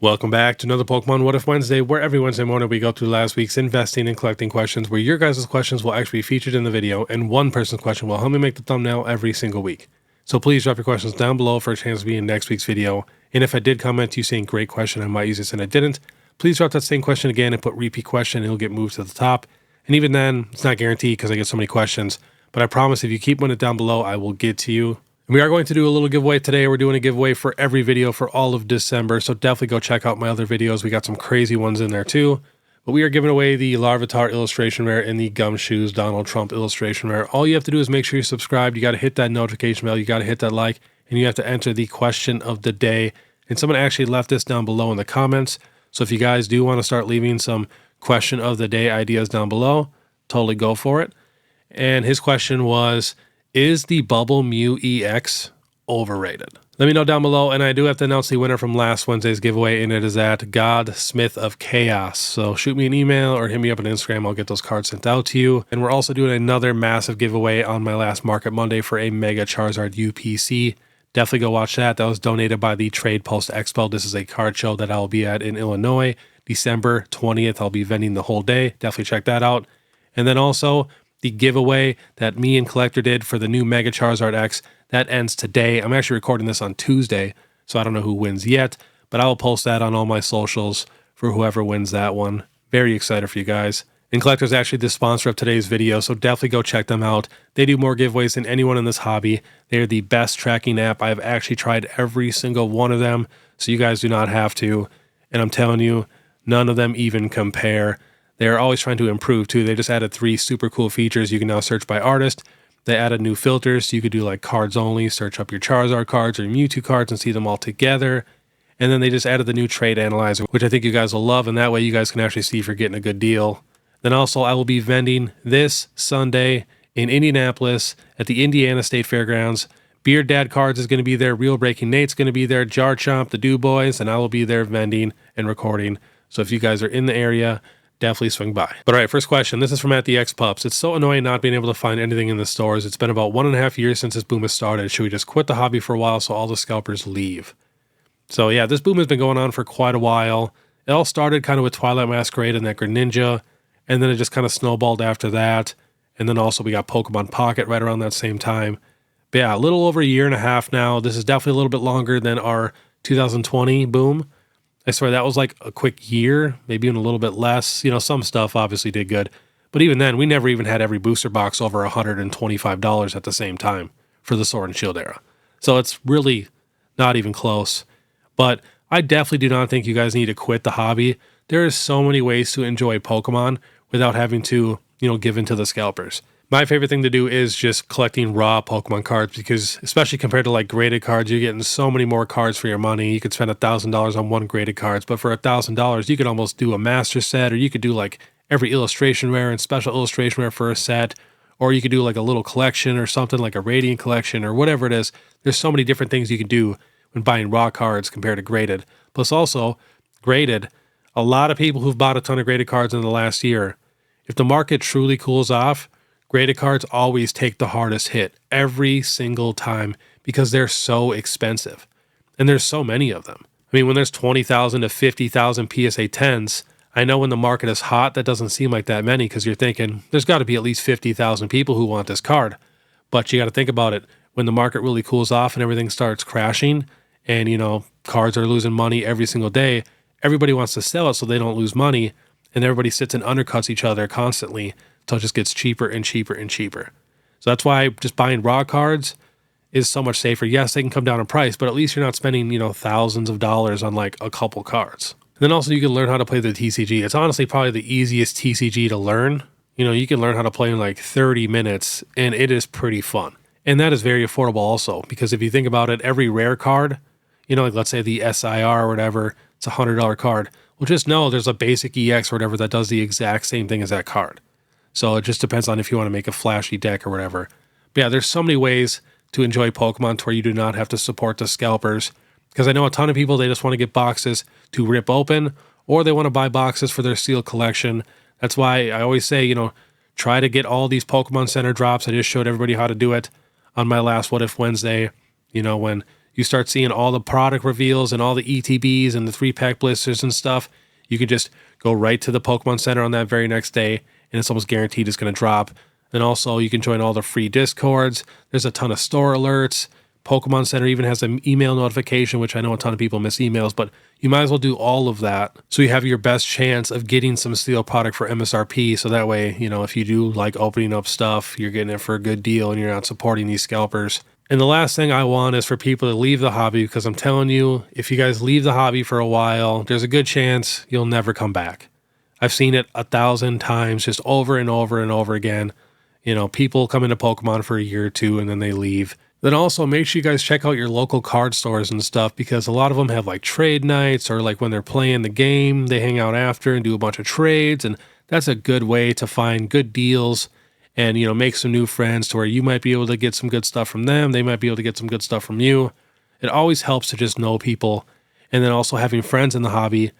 Welcome back to another Pokemon What If Wednesday, where every Wednesday morning we go through last week's investing and collecting questions, where your guys' questions will actually be featured in the video, and one person's question will help me make the thumbnail every single week. So please drop your questions down below for a chance to be in next week's video. And if I did comment to you saying great question, I might use this and I didn't, please drop that same question again and put repeat question and it'll get moved to the top. And even then, it's not guaranteed because I get so many questions, but I promise if you keep one it down below, I will get to you. And we are going to do a little giveaway today. We're doing a giveaway for every video for all of December, so definitely go check out my other videos. We got some crazy ones in there too. But we are giving away the Larvitar illustration rare and the Gumshoes Donald Trump illustration rare. All you have to do is make sure you're subscribed. You got to hit that notification bell. You got to hit that like, and you have to enter the question of the day. And someone actually left this down below in the comments. So if you guys do want to start leaving some question of the day ideas down below, totally go for it. And his question was, is the Bubble Mew EX overrated? Let me know down below, and I do have to announce the winner from last Wednesday's giveaway, and it is at Godsmith of Chaos. So shoot me an email or hit me up on Instagram. I'll get those cards sent out to you. And we're also doing another massive giveaway on my last Market Monday for a Mega Charizard UPC. Definitely go watch that. That was donated by the Trade Post Expo. This is a card show that I'll be at in Illinois. December 20th, I'll be vending the whole day. Definitely check that out. And then also, the giveaway that me and Collectr did for the new Mega Charizard X, that ends today. I'm actually recording this on Tuesday, so I don't know who wins yet, but I will post that on all my socials for whoever wins that one. Very excited for you guys. And Collectr is actually the sponsor of today's video, so definitely go check them out. They do more giveaways than anyone in this hobby. They are the best tracking app. I've actually tried every single one of them, so you guys do not have to. And I'm telling you, none of them even compare. They're always trying to improve too. They just added 3 super cool features. You can now search by artist. They added new filters, so you could do like cards only, search up your Charizard cards or Mewtwo cards and see them all together. And then they just added the new trade analyzer, which I think you guys will love, and that way you guys can actually see if you're getting a good deal. Then also I will be vending this Sunday in Indianapolis at the Indiana State Fairgrounds. Beard Dad Cards is going to be there, Real Breaking Nate's going to be there, Jar Chomp, the Do Boys, and I will be there vending and recording. So if you guys are in the area, definitely swing by. But all right, first question. This is from @TheXPups. It's so annoying not being able to find anything in the stores. It's been about 1.5 years since this boom has started. Should we just quit the hobby for a while so all the scalpers leave? So yeah, this boom has been going on for quite a while. It all started kind of with Twilight Masquerade and that Greninja, and then it just kind of snowballed after that. And then also we got Pokemon Pocket right around that same time. But yeah, a little over 1.5 years now. This is definitely a little bit longer than our 2020 boom. I swear that was like a quick year, maybe even a little bit less. You know, some stuff obviously did good. But even then, we never even had every booster box over $125 at the same time for the Sword and Shield era. So it's really not even close. But I definitely do not think you guys need to quit the hobby. There is so many ways to enjoy Pokemon without having to, give in to the scalpers. My favorite thing to do is just collecting raw Pokemon cards because, especially compared to like graded cards, you're getting so many more cards for your money. You could spend $1,000 on one graded cards, but for $1,000, you could almost do a master set, or you could do like every illustration rare and special illustration rare for a set, or you could do like a little collection or something like a Radiant collection or whatever it is. There's so many different things you can do when buying raw cards compared to graded. Plus also, graded, a lot of people who've bought a ton of graded cards in the last year, if the market truly cools off, graded cards always take the hardest hit every single time because they're so expensive. And there's so many of them. I mean, when there's 20,000 to 50,000 PSA 10s, I know when the market is hot, that doesn't seem like that many because you're thinking there's got to be at least 50,000 people who want this card. But you got to think about it. When the market really cools off and everything starts crashing and, cards are losing money every single day, everybody wants to sell it so they don't lose money. And everybody sits and undercuts each other constantly until it just gets cheaper and cheaper and cheaper. So that's why just buying raw cards is so much safer. Yes, they can come down in price, but at least you're not spending, thousands of dollars on like a couple cards. And then also you can learn how to play the TCG. It's honestly probably the easiest TCG to learn. You can learn how to play in like 30 minutes and it is pretty fun. And that is very affordable also because if you think about it, every rare card, like let's say the SIR or whatever, it's a $100 card. Well, just know there's a basic EX or whatever that does the exact same thing as that card. So it just depends on if you want to make a flashy deck or whatever. But yeah, there's so many ways to enjoy Pokemon to where you do not have to support the scalpers. Because I know a ton of people, they just want to get boxes to rip open, or they want to buy boxes for their sealed collection. That's why I always say, try to get all these Pokemon Center drops. I just showed everybody how to do it on my last What If Wednesday, when you start seeing all the product reveals and all the ETBs and the 3-pack blisters and stuff, you can just go right to the Pokemon Center on that very next day, and it's almost guaranteed it's going to drop. And also, you can join all the free Discords. There's a ton of store alerts. Pokemon Center even has an email notification, which I know a ton of people miss emails, but you might as well do all of that so you have your best chance of getting some steel product for MSRP. So that way, you know, if you do like opening up stuff, you're getting it for a good deal and you're not supporting these scalpers. And the last thing I want is for people to leave the hobby, because I'm telling you, if you guys leave the hobby for a while, there's a good chance you'll never come back. I've seen it 1,000 times, just over and over and over again. You know, people come into Pokemon for a year or two and then they leave. Then also make sure you guys check out your local card stores and stuff, because a lot of them have like trade nights, or like when they're playing the game, they hang out after and do a bunch of trades. And that's a good way to find good deals and, you know, make some new friends to where you might be able to get some good stuff from them. They might be able to get some good stuff from you. It always helps to just know people. And then also having friends in the hobby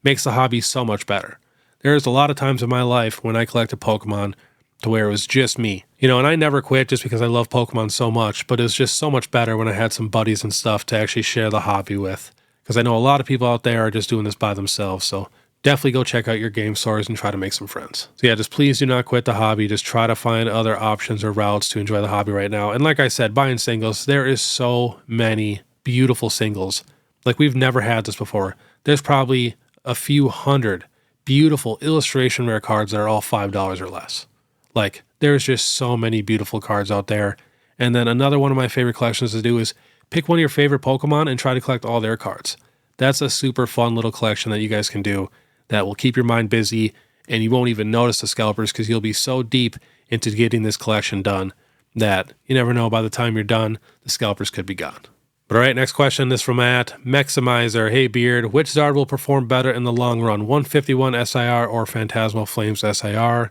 makes the hobby so much better. There's a lot of times in my life when I collected Pokemon to where it was just me, you know, and I never quit just because I love Pokemon so much, but it was just so much better when I had some buddies and stuff to actually share the hobby with, because I know a lot of people out there are just doing this by themselves. So definitely go check out your game stores and try to make some friends. So yeah, just please do not quit the hobby. Just try to find other options or routes to enjoy the hobby right now. And like I said, buying singles, there is so many beautiful singles. Like, we've never had this before. There's probably a few hundred beautiful illustration rare cards that are all $5 or less. Like, there's just so many beautiful cards out there. And then another one of my favorite collections to do is pick one of your favorite Pokemon and try to collect all their cards. That's a super fun little collection that you guys can do that will keep your mind busy, and you won't even notice the scalpers because you'll be so deep into getting this collection done that you never know, by the time you're done, the scalpers could be gone. But all right, next question is from @Maximizer. Hey Beard, which Zard will perform better in the long run, 151 SIR or Phantasmal Flames SIR?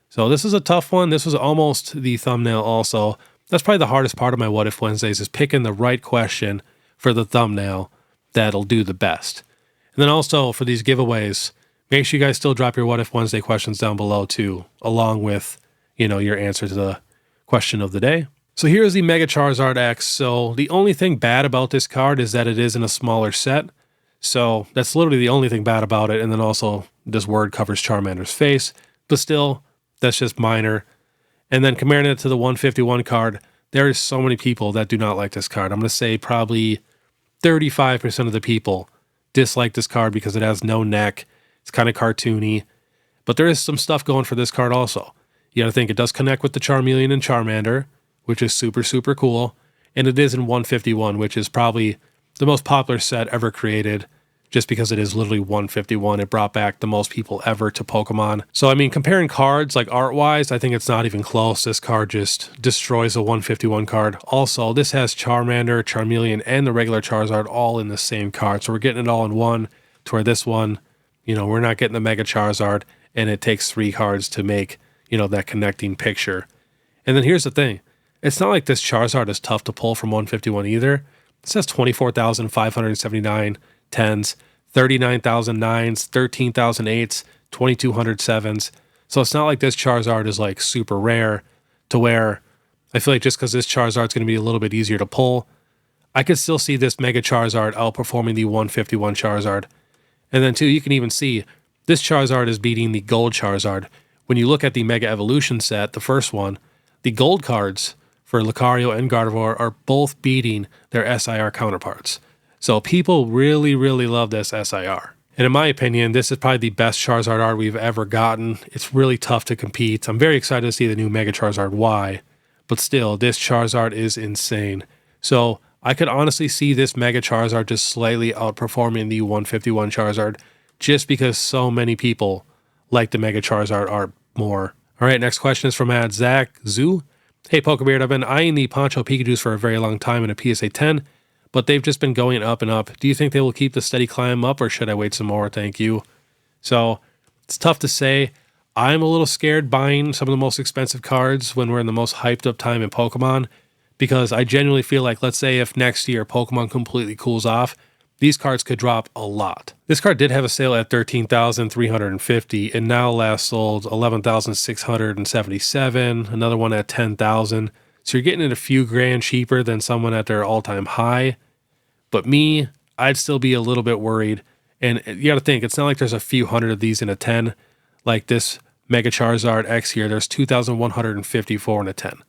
So this is a tough one. This was almost the thumbnail also. That's probably the hardest part of my What If Wednesdays, is picking the right question for the thumbnail that'll do the best. And then also for these giveaways, make sure you guys still drop your What If Wednesday questions down below too, along with, you know, your answer to the question of the day. So here's the Mega Charizard X. So the only thing bad about this card is that it is in a smaller set. So that's literally the only thing bad about it. And then also this word covers Charmander's face, but still, that's just minor. And then comparing it to the 151 card, there is so many people that do not like this card. I'm going to say probably 35% of the people dislike this card because it has no neck. It's kind of cartoony, but there is some stuff going for this card also. You got to think it does connect with the Charmeleon and Charmander, which is super, super cool. And it is in 151, which is probably the most popular set ever created, just because it is literally 151. It brought back the most people ever to Pokemon. So, I mean, comparing cards, like art-wise, I think it's not even close. This card just destroys a 151 card. Also, this has Charmander, Charmeleon, and the regular Charizard all in the same card. So we're getting it all in one, to where this one, you know, we're not getting the Mega Charizard, and it takes 3 cards to make, you know, that connecting picture. And then here's the thing. It's not like this Charizard is tough to pull from 151 either. It says 24,579 10s, 39,000 9s, 13,000 8s, 2,200 7s. So it's not like this Charizard is like super rare, to where I feel like just because this Charizard is going to be a little bit easier to pull, I could still see this Mega Charizard outperforming the 151 Charizard. And then too, you can even see this Charizard is beating the Gold Charizard. When you look at the Mega Evolution set, the first one, the Gold cards for Lucario and Gardevoir are both beating their SIR counterparts. So people really, really love this SIR. And in my opinion, this is probably the best Charizard art we've ever gotten. It's really tough to compete. I'm very excited to see the new Mega Charizard Y, but still, this Charizard is insane. So I could honestly see this Mega Charizard just slightly outperforming the 151 Charizard, just because so many people like the Mega Charizard art more. All right, next question is from Zach Zoo. Hey PokeBeard, I've been eyeing the Poncho Pikachus for a very long time in a PSA 10, but they've just been going up and up. Do you think they will keep the steady climb up, or should I wait some more? Thank you. So it's tough to say. I'm a little scared buying some of the most expensive cards when we're in the most hyped up time in Pokemon, because I genuinely feel like, let's say if next year Pokemon completely cools off, these cards could drop a lot. This card did have a sale at $13,350 and now last sold $11,677, another one at $10,000. So you're getting it a few grand cheaper than someone at their all-time high. But me, I'd still be a little bit worried. And you got to think, it's not like there's a few hundred of these in a 10. Like this Mega Charizard X here, there's 2,154 in a 10.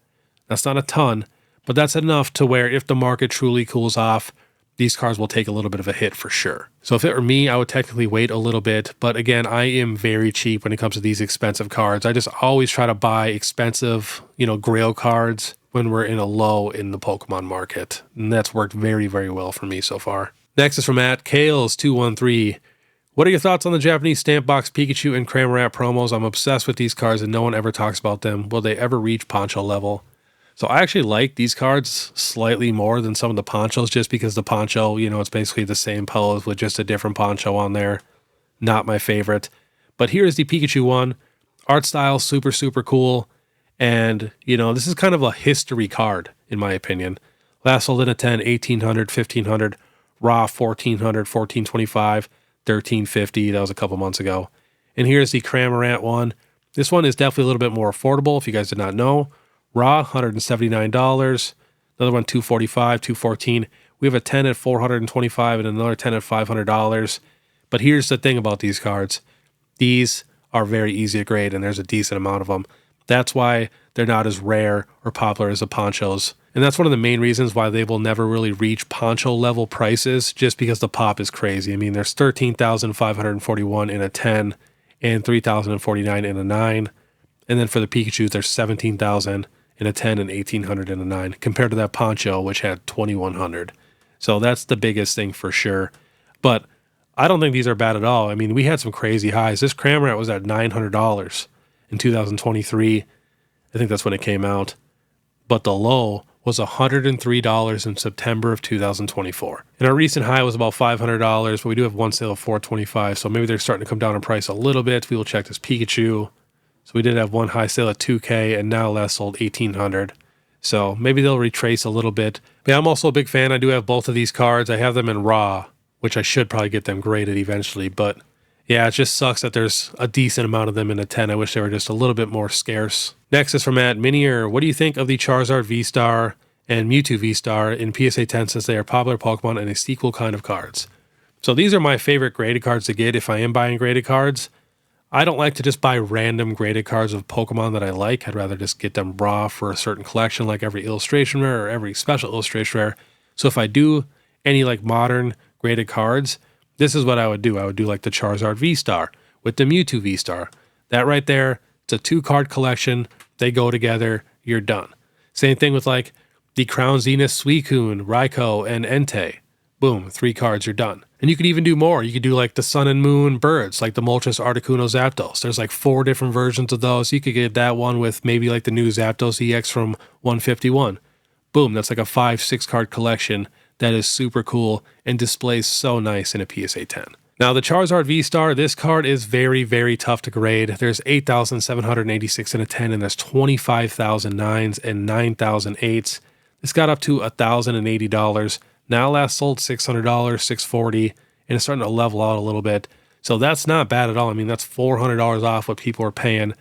That's not a ton, but that's enough to where if the market truly cools off, these cards will take a little bit of a hit for sure. So if it were me, I would technically wait a little bit. But again, I am very cheap when it comes to these expensive cards. I just always try to buy expensive, grail cards when we're in a low in the Pokemon market. And that's worked very, very well for me so far. Next is from @Kales213. What are your thoughts on the Japanese stamp box Pikachu and Cramorant promos? I'm obsessed with these cards and no one ever talks about them. Will they ever reach Poncho level? So I actually like these cards slightly more than some of the Ponchos just because the Poncho, it's basically the same pose with just a different Poncho on there. Not my favorite. But here's the Pikachu one. Art style, super, super cool. And, this is kind of a history card, in my opinion. Last sold in a 10, 1,800, 1,500. Raw, 1,400, 1,425, 1,350. That was a couple months ago. And here's the Cramorant one. This one is definitely a little bit more affordable, if you guys did not know. Raw, $179. Another one, $245, $214. We have a 10 at $425 and another 10 at $500. But here's the thing about these cards. These are very easy to grade, and there's a decent amount of them. That's why they're not as rare or popular as the Ponchos. And that's one of the main reasons why they will never really reach Poncho level prices, just because the pop is crazy. I mean, there's 13,541 in a 10 and 3,049 in a 9. And then for the Pikachu, there's 17,000 in a 10 and 1,800 in a 9, compared to that Poncho, which had 2,100. So that's the biggest thing for sure. But I don't think these are bad at all. I mean, we had some crazy highs. This Cramorant was at $900 in 2023. I think that's when it came out. But the low was $103 in September of 2024. And our recent high was about $500, but we do have one sale of $425. So maybe they're starting to come down in price a little bit. We will check this Pikachu. So we did have one high sale at $2K and now last sold $1,800. So maybe they'll retrace a little bit. But yeah, I'm also a big fan. I do have both of these cards. I have them in raw, which I should probably get them graded eventually. But yeah, it just sucks that there's a decent amount of them in a 10. I wish they were just a little bit more scarce. Next is from @Minier. What do you think of the Charizard V-Star and Mewtwo V-Star in PSA 10 since they are popular Pokemon and a sequel kind of cards? So these are my favorite graded cards to get if I am buying graded cards. I don't like to just buy random graded cards of Pokemon that I like. I'd rather just get them raw for a certain collection, like every illustration rare or every special illustration rare. So if I do any like modern graded cards, this is what I would do. I would do like the Charizard V-Star with the Mewtwo V-Star. That right there, it's a 2-card collection. They go together. You're done. Same thing with like the Crown Zenith Suicune, Raikou, and Entei. Boom, 3 cards, you're done. And you could even do more. You could do like the Sun and Moon birds, like the Moltres, Articuno, Zapdos. There's like 4 different versions of those. You could get that one with maybe like the new Zapdos EX from 151. Boom, that's like a 5-6 card collection that is super cool and displays so nice in a PSA 10. Now the Charizard V-Star, this card is very, very tough to grade. There's 8,786 in a 10 and there's 25,000 9s and 9,000 8s. This got up to $1,080. Now last sold $600, $640, and it's starting to level out a little bit. So that's not bad at all. I mean, that's $400 off what people are paying.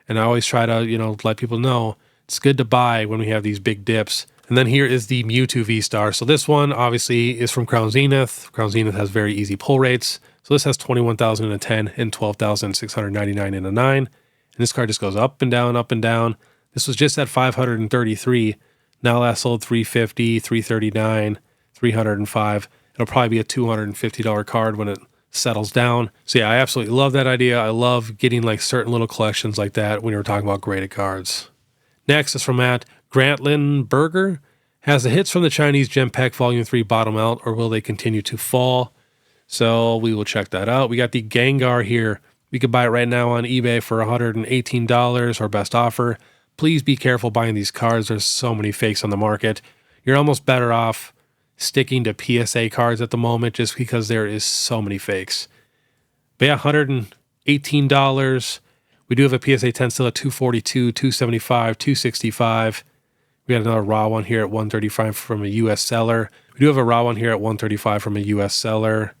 And I always try to, let people know it's good to buy when we have these big dips. And then here is the Mewtwo V-Star. So this one obviously is from Crown Zenith. Crown Zenith has very easy pull rates. So this has 21,000 in a 10 and 12,699 in a 9. And this card just goes up and down, up and down. This was just at 533. Now last sold 350, 339. 305. It'll probably be a $250 card when it settles down. So yeah, I absolutely love that idea. I love getting like certain little collections like that when you're talking about graded cards. Next is from Grantlin Burger. Has the hits from the Chinese Gem Pack Volume 3 bottom out, or will they continue to fall? So we will check that out. We got the Gengar here. We could buy it right now on eBay for $118, our best offer. Please be careful buying these cards. There's so many fakes on the market. You're almost better off sticking to PSA cards at the moment just because there is so many fakes. But yeah, $118. We do have a PSA 10 still at $242, $275, $265. We got another raw one here at $135 from a US seller. We do have a raw one here at $135 from a US seller.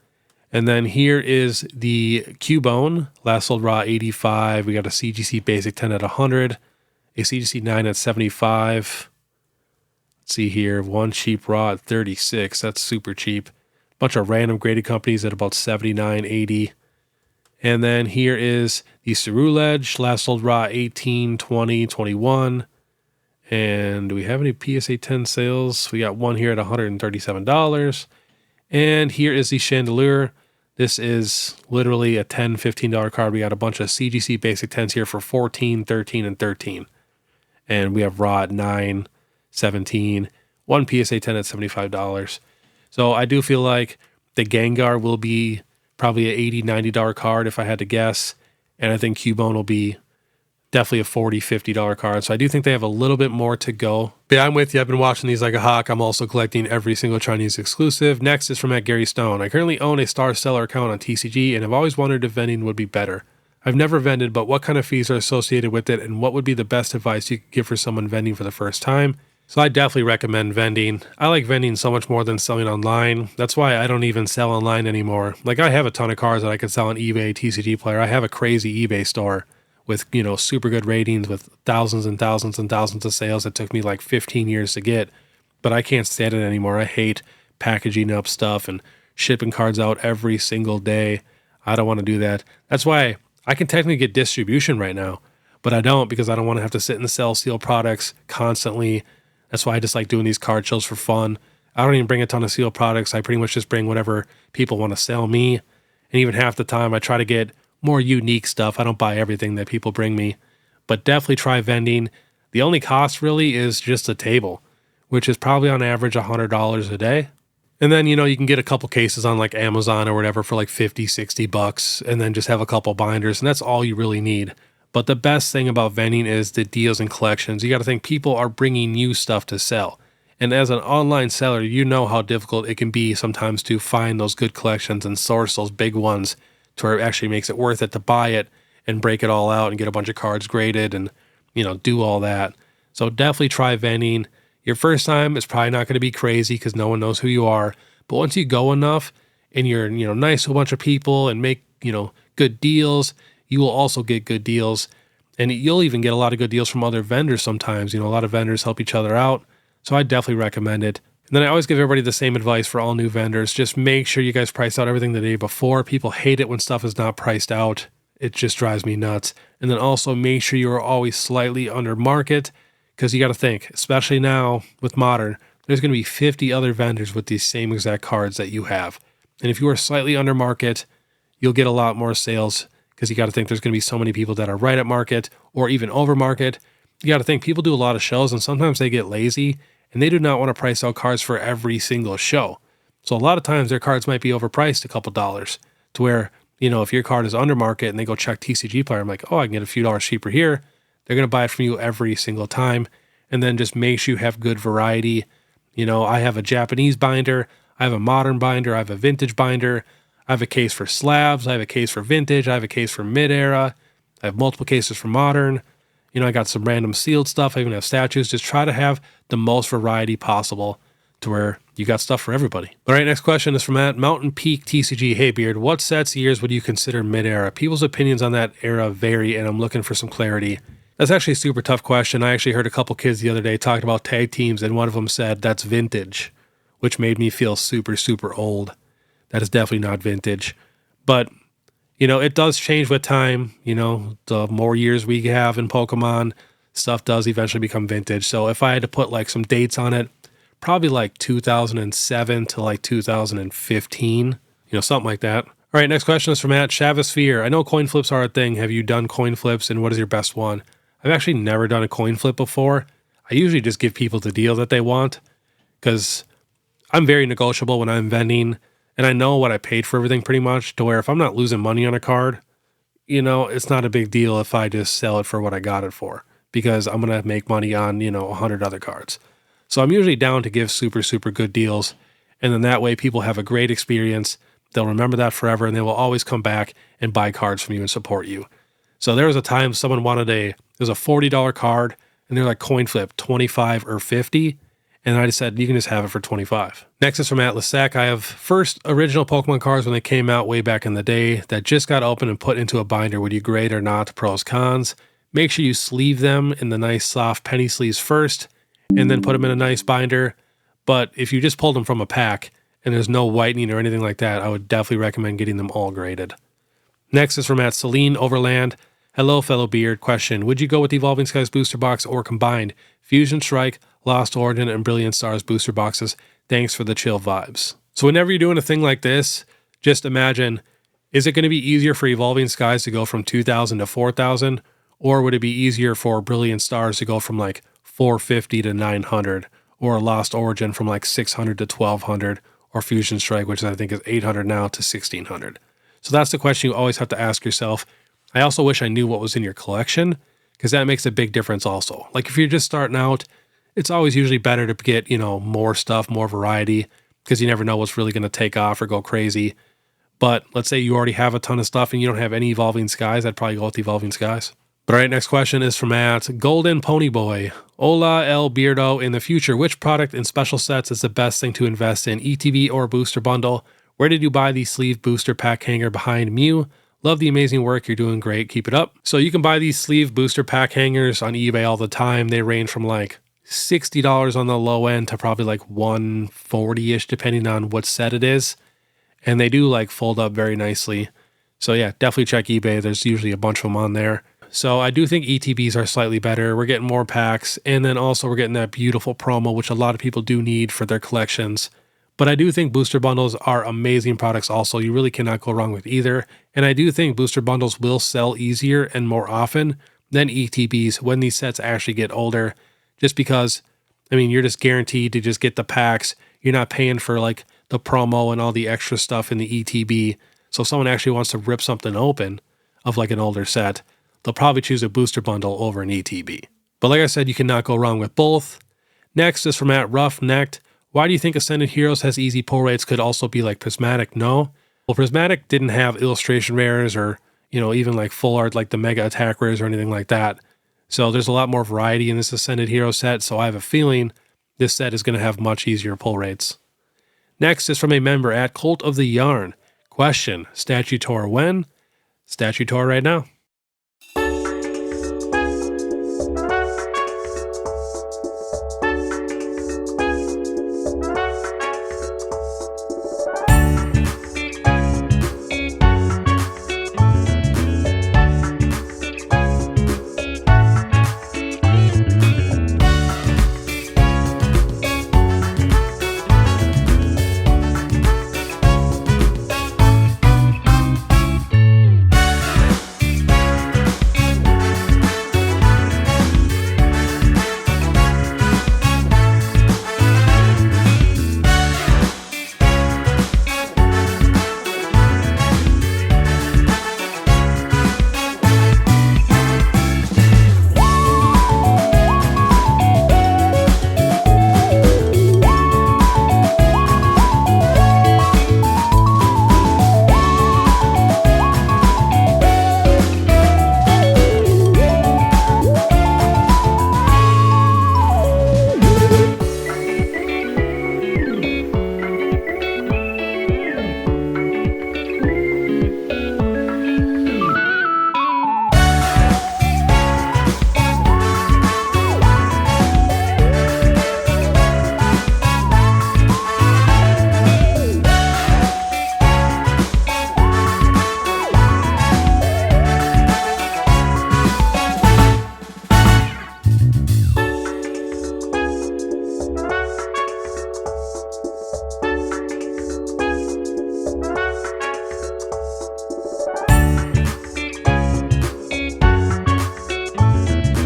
And then here is the Cubone, last sold raw $85. We got a CGC basic 10 at $100, a CGC 9 at $75. See here, one cheap raw at $36. That's super cheap. bunch of random graded companies at about 79, 80. And then here is the Ceruledge, last sold raw 18, 20, 21. And do we have any PSA 10 sales? We got one here at $137. And here is the Chandelure. This is literally a $10, $15 card. We got a bunch of CGC basic 10s here for 14, 13, and 13. And we have raw at 9, 17, one PSA 10 at $75. So I do feel like the Gengar will be probably an $80, $90 card if I had to guess. And I think Cubone will be definitely a $40, $50 card. So I do think they have a little bit more to go. But yeah, I'm with you. I've been watching these like a hawk. I'm also collecting every single Chinese exclusive. Next is from Gary Stone. I currently own a Star Seller account on TCG and have always wondered if vending would be better. I've never vended, but what kind of fees are associated with it, and what would be the best advice you could give for someone vending for the first time? So I definitely recommend vending. I like vending so much more than selling online. That's why I don't even sell online anymore. Like, I have a ton of cards that I could sell on eBay, TCG Player. I have a crazy eBay store with, you know, super good ratings with thousands and thousands and thousands of sales that took me like 15 years to get. But I can't stand it anymore. I hate packaging up stuff and shipping cards out every single day. I don't want to do that. That's why I can technically get distribution right now, but I don't, because I don't want to have to sit and sell sealed products constantly. That's why I just like doing these card shows for fun. I don't even bring a ton of sealed products. I pretty much just bring whatever people want to sell me. And even half the time I try to get more unique stuff. I don't buy everything that people bring me, but definitely try vending. The only cost really is just a table, which is probably on average $100 a day. And then, you know, you can get a couple cases on like Amazon or whatever for like 50, 60 bucks, and then just have a couple binders, and that's all you really need. But the best thing about vending is the deals and collections. You got to think people are bringing you stuff to sell. And as an online seller, you know how difficult it can be sometimes to find those good collections and source those big ones to where it actually makes it worth it to buy it and break it all out and get a bunch of cards graded and, you know, do all that. So definitely try vending. Your first time is probably not going to be crazy because no one knows who you are. But once you go enough and you're, you know, nice to a bunch of people and make, you know, good deals, you will also get good deals. And you'll even get a lot of good deals from other vendors sometimes. You know, a lot of vendors help each other out. So I definitely recommend it. And then I always give everybody the same advice for all new vendors. Just make sure you guys price out everything the day before. People hate it when stuff is not priced out. It just drives me nuts. And then also make sure you are always slightly under market, because you got to think, especially now with Modern, there's going to be 50 other vendors with these same exact cards that you have. And if you are slightly under market, you'll get a lot more sales, because you got to think there's going to be so many people that are right at market or even over market. You got to think people do a lot of shows and sometimes they get lazy and they do not want to price out cards for every single show. So a lot of times their cards might be overpriced a couple dollars to where, you know, if your card is under market and they go check TCG Player, I'm like, oh, I can get a few dollars cheaper here. They're going to buy it from you every single time. And then just make sure you have good variety. You know, I have a Japanese binder, I have a modern binder, I have a vintage binder, I have a case for slabs, I have a case for vintage, I have a case for mid-era, I have multiple cases for modern. You know, I got some random sealed stuff. I even have statues. Just try to have the most variety possible to where you got stuff for everybody. All right, next question is from Mountain Peak TCG. Hey, Beard, what sets years would you consider mid-era? People's opinions on that era vary, and I'm looking for some clarity. That's actually a super tough question. I actually heard a couple kids the other day talking about tag teams, and one of them said that's vintage, which made me feel super, super old. That is definitely not vintage. But you know, it does change with time. You know, the more years we have in Pokemon, stuff does eventually become vintage. So if I had to put like some dates on it, probably like 2007 to like 2015, you know, something like that. All right, next question is from Shavasphere. I know coin flips are a thing. Have you done coin flips, and what is your best one? I've actually never done a coin flip before. I usually just give people the deal that they want because I'm very negotiable when I'm vending. And I know what I paid for everything pretty much, to where if I'm not losing money on a card, you know, it's not a big deal if I just sell it for what I got it for, because I'm going to make money on, you know, 100 other cards. So I'm usually down to give super, super good deals. And then that way people have a great experience. They'll remember that forever, and they will always come back and buy cards from you and support you. So there was a time someone wanted it was a $40 card, and they're like, coin flip, 25 or 50. And I just said, you can just have it for 25. Next is from Atlas Sack. I have first original Pokemon cards when they came out way back in the day that just got opened and put into a binder. Would you grade or not? Pros, cons. Make sure you sleeve them in the nice soft penny sleeves first, and then put them in a nice binder. But if you just pulled them from a pack and there's no whitening or anything like that, I would definitely recommend getting them all graded. Next is from Celine Overland. Hello, fellow Beard. Question: would you go with Evolving Skies booster box or combined Fusion Strike, Lost Origin, and Brilliant Stars booster boxes? Thanks for the chill vibes. So whenever you're doing a thing like this, just imagine, is it going to be easier for Evolving Skies to go from 2,000 to 4,000? Or would it be easier for Brilliant Stars to go from like 450 to 900? Or Lost Origin from like 600 to 1,200? Or Fusion Strike, which I think is 800 now, to 1,600? So that's the question you always have to ask yourself. I also wish I knew what was in your collection, because that makes a big difference also. Like if you're just starting out, it's always usually better to get, more stuff, more variety, because you never know what's really going to take off or go crazy. But let's say you already have a ton of stuff and you don't have any Evolving Skies, I'd probably go with Evolving Skies. But all right, next question is from Golden Ponyboy. Hola El Beardo. In the future, which product in special sets is the best thing to invest in, ETB or booster bundle? Where did you buy the sleeve booster pack hanger behind Mew? Love the amazing work. You're doing great. Keep it up. So you can buy these sleeve booster pack hangers on eBay all the time. They range from like $60 on the low end to probably like $140-ish, depending on what set it is. And they do like fold up very nicely. So yeah, definitely check eBay. There's usually a bunch of them on there. So I do think ETBs are slightly better. We're getting more packs. And then also we're getting that beautiful promo, which a lot of people do need for their collections. But I do think booster bundles are amazing products also. You really cannot go wrong with either. And I do think booster bundles will sell easier and more often than ETBs when these sets actually get older. Just because, you're just guaranteed to just get the packs. You're not paying for like the promo and all the extra stuff in the ETB. So if someone actually wants to rip something open of like an older set, they'll probably choose a booster bundle over an ETB. But like I said, you cannot go wrong with both. Next is from Roughnecked. Why do you think Ascended Heroes has easy pull rates? Could also be like Prismatic? No. Well, Prismatic didn't have illustration rares or, even like full art like the Mega Attack rares or anything like that. So there's a lot more variety in this Ascended Hero set. So I have a feeling this set is going to have much easier pull rates. Next is from a member Cult of the Yarn. Question: Statutor when? Statutor right now.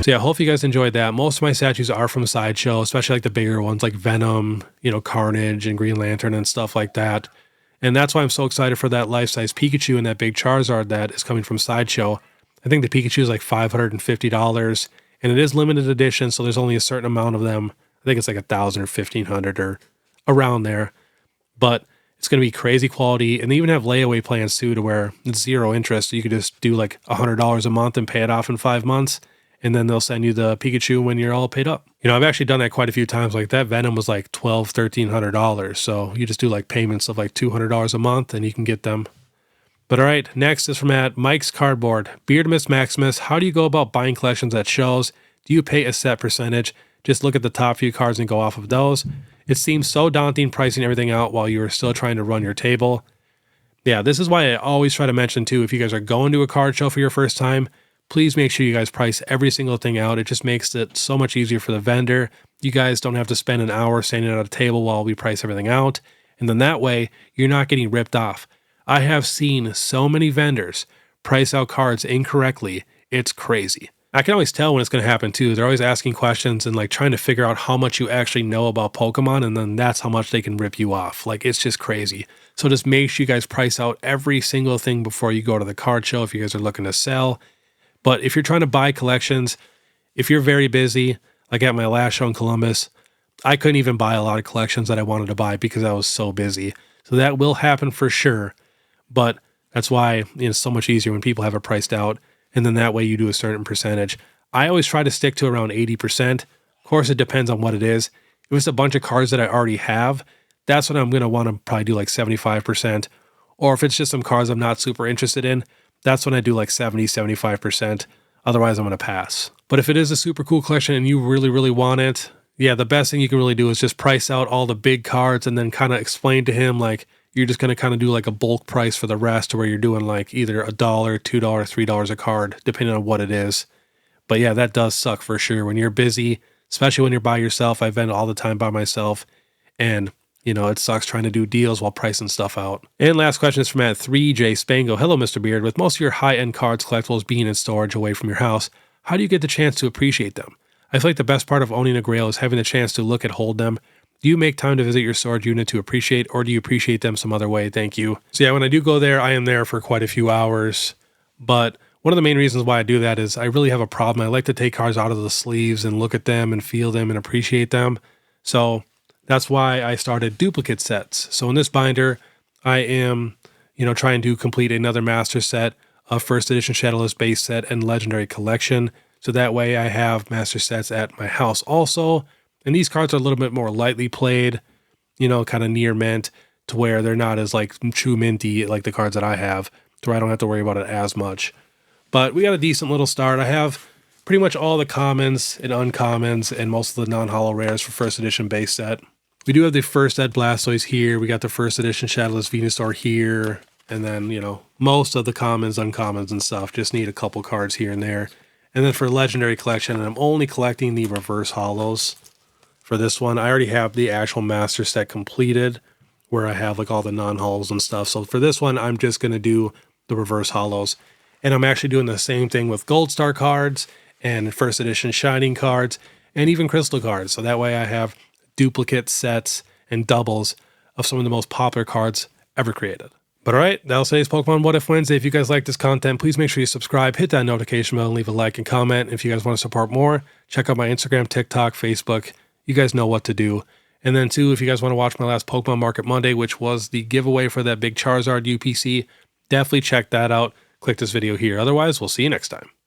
So yeah, I hope you guys enjoyed that. Most of my statues are from Sideshow, especially like the bigger ones like Venom, Carnage and Green Lantern and stuff like that. And that's why I'm so excited for that life-size Pikachu and that big Charizard that is coming from Sideshow. I think the Pikachu is like $550, and it is limited edition, so there's only a certain amount of them. I think it's like 1,000 or 1,500 or around there. But it's going to be crazy quality, and they even have layaway plans too to where it's zero interest. You could just do like $100 a month and pay it off in 5 months. And then they'll send you the Pikachu when you're all paid up. I've actually done that quite a few times. Like that Venom was like $1,200, $1,300. So you just do like payments of like $200 a month and you can get them. But all right, next is from Mike's Cardboard. Beardmas Maximus, how do you go about buying collections at shows? Do you pay a set percentage? Just look at the top few cards and go off of those. It seems so daunting pricing everything out while you are still trying to run your table. Yeah, this is why I always try to mention too, if you guys are going to a card show for your first time, please make sure you guys price every single thing out. It just makes it so much easier for the vendor. You guys don't have to spend an hour standing at a table while we price everything out. And then that way, you're not getting ripped off. I have seen so many vendors price out cards incorrectly. It's crazy. I can always tell when it's going to happen too. They're always asking questions and like trying to figure out how much you actually know about Pokemon, and then that's how much they can rip you off. Like, it's just crazy. So just make sure you guys price out every single thing before you go to the card show if you guys are looking to sell. But if you're trying to buy collections, if you're very busy, like at my last show in Columbus, I couldn't even buy a lot of collections that I wanted to buy because I was so busy. So that will happen for sure. But that's why it's so much easier when people have it priced out. And then that way you do a certain percentage. I always try to stick to around 80%. Of course, it depends on what it is. If it's a bunch of cards that I already have, that's when I'm going to want to probably do like 75%. Or if it's just some cards I'm not super interested in, that's when I do like 70, 75%. Otherwise, I'm going to pass. But if it is a super cool collection and you really, really want it, yeah, the best thing you can really do is just price out all the big cards and then kind of explain to him like you're just going to kind of do like a bulk price for the rest, where you're doing like either $1, $2, $3 a card, depending on what it is. But yeah, that does suck for sure when you're busy, especially when you're by yourself. I vend all the time by myself, and it sucks trying to do deals while pricing stuff out. And last question is from @3J Spango. Hello, Mr. Beard. With most of your high-end cards collectibles being in storage away from your house, how do you get the chance to appreciate them? I feel like the best part of owning a grail is having the chance to look and hold them. Do you make time to visit your storage unit to appreciate, or do you appreciate them some other way? Thank you. So yeah, when I do go there, I am there for quite a few hours. But one of the main reasons why I do that is I really have a problem. I like to take cards out of the sleeves and look at them and feel them and appreciate them. So that's why I started duplicate sets. So in this binder, I am, trying to complete another master set, a first edition Shadowless base set, and legendary collection. So that way I have master sets at my house also. And these cards are a little bit more lightly played, kind of near mint, to where they're not as like true minty like the cards that I have, to where I don't have to worry about it as much. But we got a decent little start. I have pretty much all the commons and uncommons and most of the non-holo rares for first edition base set. We do have the first Ed Blastoise here. We got the first edition Shadowless Venusaur here. And then, most of the commons, uncommons, and stuff. Just need a couple cards here and there. And then for legendary collection, I'm only collecting the reverse holos. For this one, I already have the actual master set completed, where I have like all the non-holos and stuff. So for this one, I'm just going to do the reverse holos. And I'm actually doing the same thing with Gold Star cards and first edition Shining cards and even Crystal cards. So that way I have duplicate sets and doubles of some of the most popular cards ever created. But alright, that'll say it's Pokemon What If Wednesday. If you guys like this content, please make sure you subscribe, hit that notification bell, and leave a like and comment. If you guys want to support more, check out my Instagram, TikTok, Facebook. You guys know what to do. And then too, if you guys want to watch my last Pokemon Market Monday, which was the giveaway for that big Charizard UPC, definitely check that out. Click this video here. Otherwise, we'll see you next time.